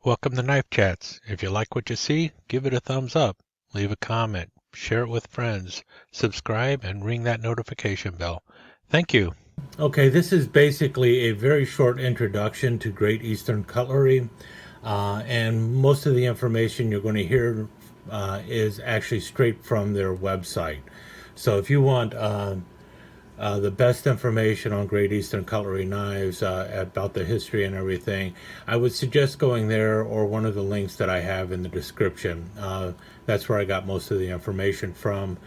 Welcome to Knife Chats. If you like what you see, give it a thumbs up, leave a comment, share it with friends, subscribe, and ring that notification bell. Thank you. Okay, this is basically a very short introduction to Great Eastern Cutlery, and most of the information you're going to hear is actually straight from their website. So if you want the best information on Great Eastern Cutlery knives, about the history and everything, I would suggest going there or one of the links that I have in the description. That's where I got most of the information from.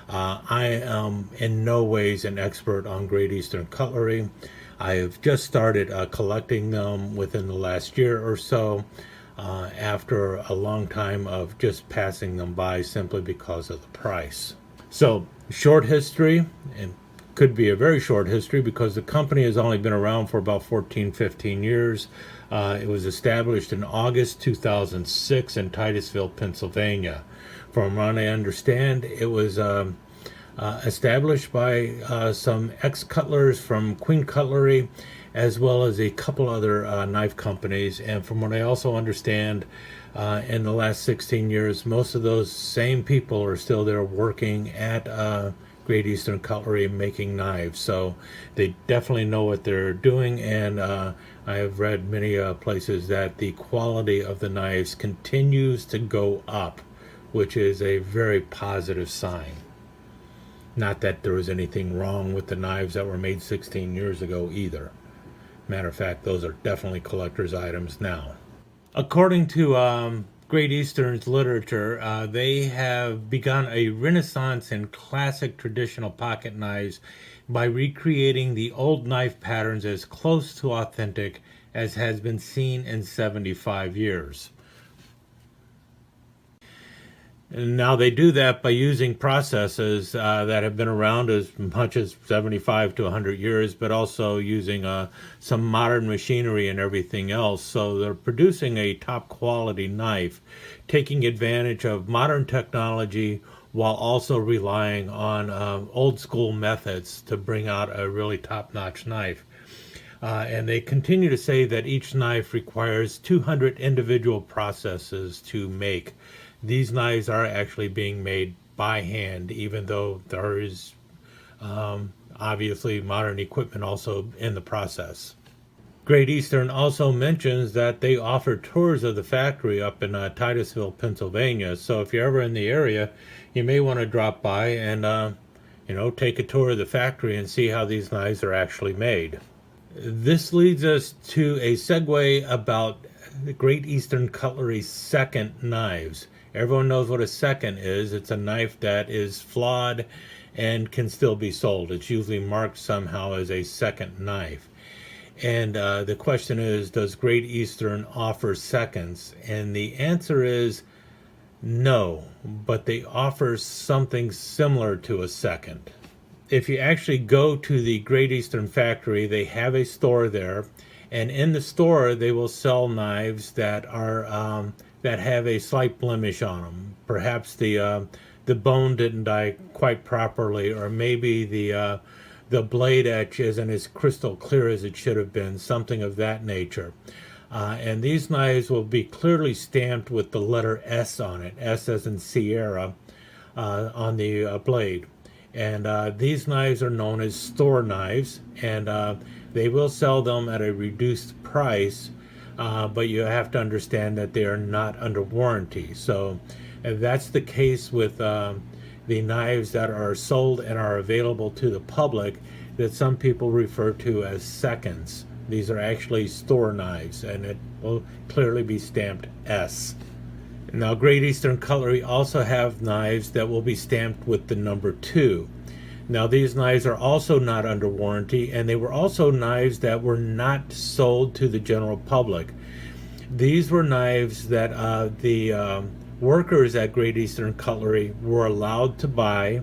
I am in no ways an expert on Great Eastern Cutlery. I have just started collecting them within the last year or so, after a long time of just passing them by simply because of the price. So, short history, and could be a very short history because the company has only been around for about 15 years. It was established in August 2006 in Titusville, Pennsylvania. From what I understand, it was established by some ex-cutlers from Queen Cutlery, as well as a couple other knife companies. And from what I also understand, in the last 16 years, most of those same people are still there working at Great Eastern Cutlery making knives, so they definitely know what they're doing. And I have read many places that the quality of the knives continues to go up, which is a very positive sign. Not that there was anything wrong with the knives that were made 16 years ago either. Matter of fact, those are definitely collector's items now. According to Great Eastern's literature, they have begun a renaissance in classic traditional pocket knives by recreating the old knife patterns as close to authentic as has been seen in 75 years. And now they do that by using processes that have been around as much as 75 to 100 years, but also using some modern machinery and everything else. So they're producing a top quality knife, taking advantage of modern technology while also relying on old school methods to bring out a really top-notch knife. And they continue to say that each knife requires 200 individual processes to make. These knives are actually being made by hand, even though there is obviously modern equipment also in the process. Great Eastern also mentions that they offer tours of the factory up in Titusville, Pennsylvania. So if you're ever in the area, you may want to drop by and take a tour of the factory and see how these knives are actually made. This leads us to a segue about the Great Eastern Cutlery's second knives. Everyone knows what a second is. It's a knife that is flawed and can still be sold. It's usually marked somehow as a second knife. And the question is, does Great Eastern offer seconds? And the answer is no, but they offer something similar to a second. If you actually go to the Great Eastern factory, they have a store there, and in the store they will sell knives that are that have a slight blemish on them. Perhaps the bone didn't die quite properly, or maybe the blade edge isn't as crystal clear as it should have been, something of that nature. And these knives will be clearly stamped with the letter S on it, S as in Sierra, on the blade. And these knives are known as store knives, and they will sell them at a reduced price, but you have to understand that they are not under warranty. So that's the case with the knives that are sold and are available to the public that some people refer to as seconds. These are actually store knives, and it will clearly be stamped S. Now, Great Eastern Cutlery also have knives that will be stamped with the number 2. Now, these knives are also not under warranty, and they were also knives that were not sold to the general public. These were knives that the workers at Great Eastern Cutlery were allowed to buy,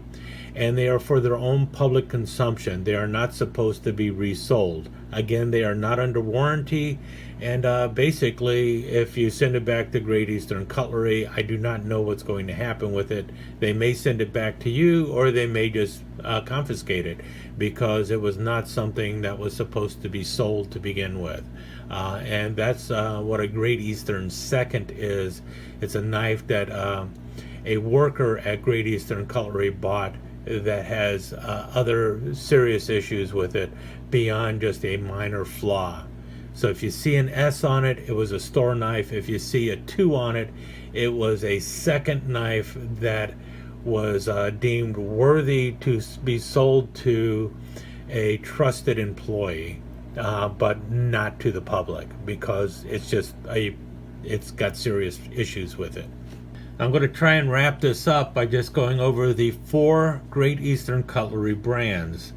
and they are for their own public consumption. They are not supposed to be resold. Again, they are not under warranty, And basically, if you send it back to Great Eastern Cutlery, I do not know what's going to happen with it. They may send it back to you, or they may just confiscate it, because it was not something that was supposed to be sold to begin with. And that's what a Great Eastern Second is. It's a knife that a worker at Great Eastern Cutlery bought that has other serious issues with it beyond just a minor flaw. So if you see an S on it, it was a store knife. If you see a 2 on it, it was a second knife that was deemed worthy to be sold to a trusted employee, but not to the public, because it's got serious issues with it. I'm going to try and wrap this up by just going over the 4 Great Eastern Cutlery brands.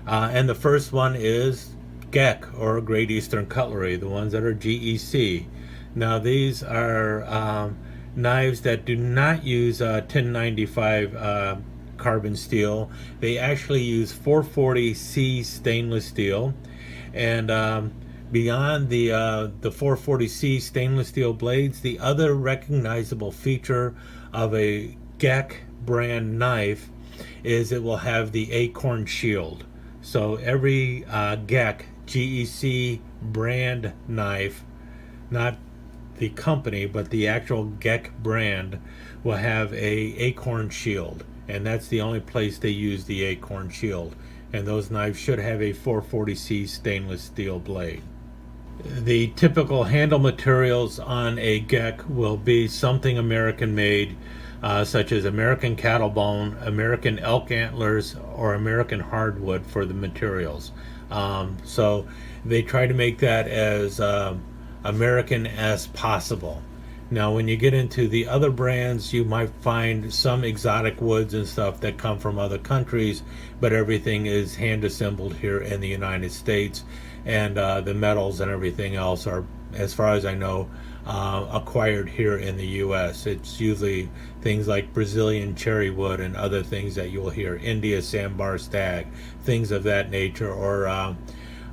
And the first one is GEC, or Great Eastern Cutlery, the ones that are GEC. Now these are knives that do not use 1095 carbon steel. They actually use 440C stainless steel. And beyond the 440C stainless steel blades, the other recognizable feature of a GEC brand knife is it will have the acorn shield. So every GEC brand knife, not the company, but the actual GEC brand, will have a acorn shield, and that's the only place they use the acorn shield. And those knives should have a 440C stainless steel blade. The typical handle materials on a GEC will be something American made, such as American cattle bone, American elk antlers, or American hardwood for the materials. So they try to make that as American as possible. Now when you get into the other brands, you might find some exotic woods and stuff that come from other countries, but everything is hand assembled here in the United States, and the metals and everything else are, as far as I know, acquired here in the U.S. It's usually things like Brazilian cherry wood and other things that you'll hear, India sambar stag, things of that nature, or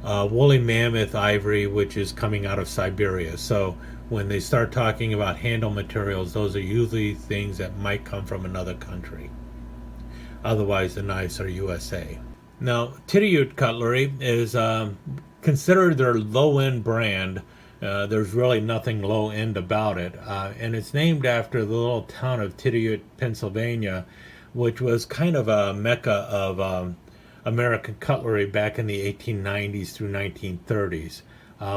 woolly mammoth ivory, which is coming out of Siberia. So when they start talking about handle materials, those are usually things that might come from another country. Otherwise, the knives are USA. Now, Tiriyut Cutlery is considered their low-end brand. There's really nothing low-end about it. And it's named after the little town of Tiriyut, Pennsylvania, which was kind of a mecca of American cutlery back in the 1890s through 1930s,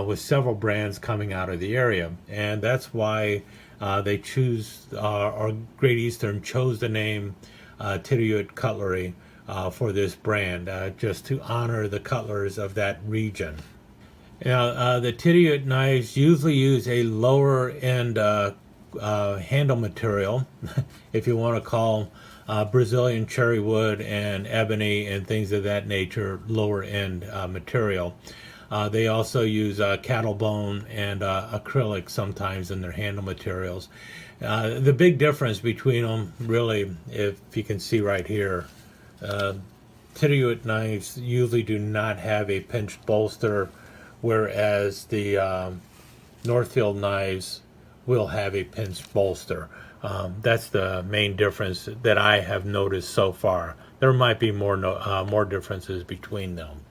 with several brands coming out of the area. And that's why they choose, or Great Eastern chose the name Tiriyut Cutlery for this brand, just to honor the cutlers of that region. Now, the Tiriyut knives usually use a lower end handle material, if you want to call Brazilian cherry wood and ebony and things of that nature lower end material. They also use cattle bone and acrylic sometimes in their handle materials. The big difference between them, really, if you can see right here, Tiriyut knives usually do not have a pinched bolster, whereas the Northfield knives will have a pinched bolster. That's the main difference that I have noticed so far. There might be more differences between them.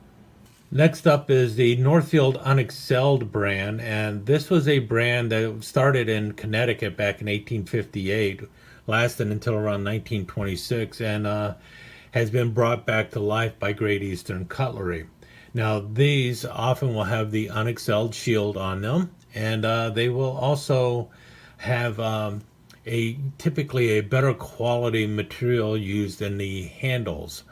Next up is the Northfield Unexcelled brand, and this was a brand that started in Connecticut back in 1858, lasted until around 1926, and has been brought back to life by Great Eastern Cutlery. Now, these often will have the Unexcelled shield on them, and they will also have typically a better quality material used in the handles.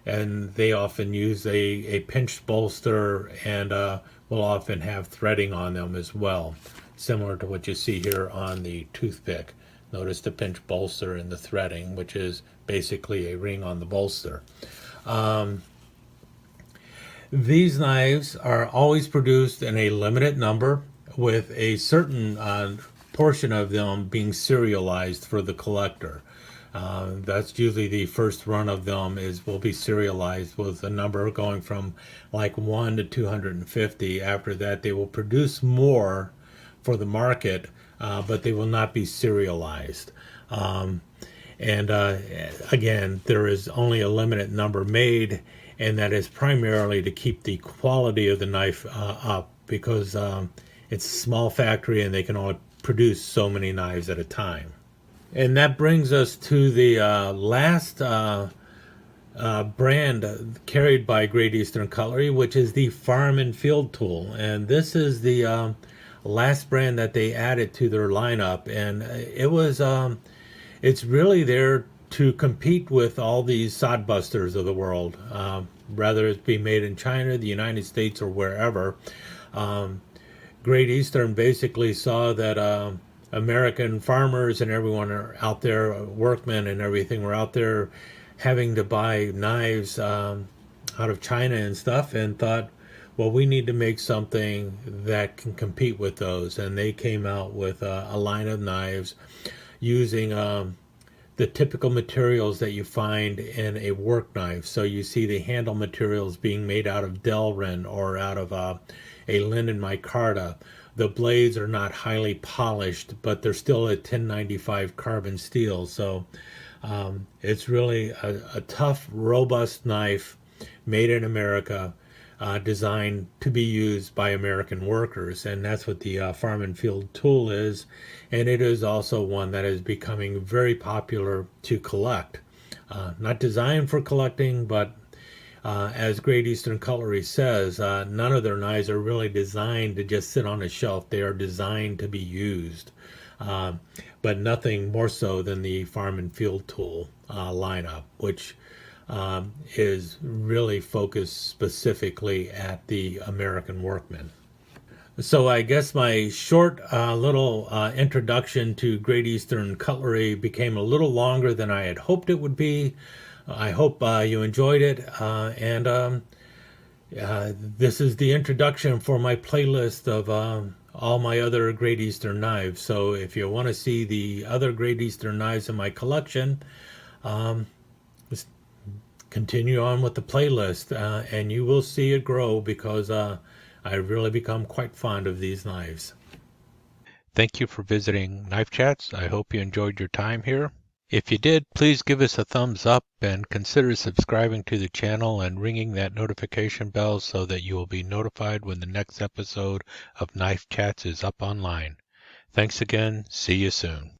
And they often use a pinched bolster, and will often have threading on them as well, similar to what you see here on the toothpick. Notice the pinched bolster and the threading, which is basically a ring on the bolster. These knives are always produced in a limited number, with a certain portion of them being serialized for the collector. That's usually the first run of them will be serialized with a number going from like 1 to 250. After that, they will produce more for the market, but they will not be serialized. Um, and again, there is only a limited number made, and that is primarily to keep the quality of the knife up because it's a small factory and they can only produce so many knives at a time. And that brings us to the last brand carried by Great Eastern Cutlery, which is the Farm and Field tool. And this is the last brand that they added to their lineup. And it's really there to compete with all these sodbusters of the world, whether it be made in China, the United States, or wherever. Great Eastern basically saw that American farmers and everyone are out there, workmen and everything, were out there having to buy knives out of China and stuff, and thought, well, we need to make something that can compete with those. And they came out with a line of knives using the typical materials that you find in a work knife. So you see the handle materials being made out of Delrin or out of a linen micarta. The blades are not highly polished, but they're still a 1095 carbon steel. So it's really a tough, robust knife made in America, designed to be used by American workers. And that's what the Farm and Field tool is. And it is also one that is becoming very popular to collect. Not designed for collecting, but as Great Eastern Cutlery says, none of their knives are really designed to just sit on a shelf. They are designed to be used, but nothing more so than the Farm and Field tool lineup, which is really focused specifically at the American workman. So I guess my short little introduction to Great Eastern Cutlery became a little longer than I had hoped it would be. I hope you enjoyed it, and this is the introduction for my playlist of all my other Great Eastern knives. So if you want to see the other Great Eastern knives in my collection, just continue on with the playlist, and you will see it grow because I've really become quite fond of these knives. Thank you for visiting Knife Chats. I hope you enjoyed your time here. If you did, please give us a thumbs up and consider subscribing to the channel and ringing that notification bell so that you will be notified when the next episode of Knife Chats is up online. Thanks again. See you soon.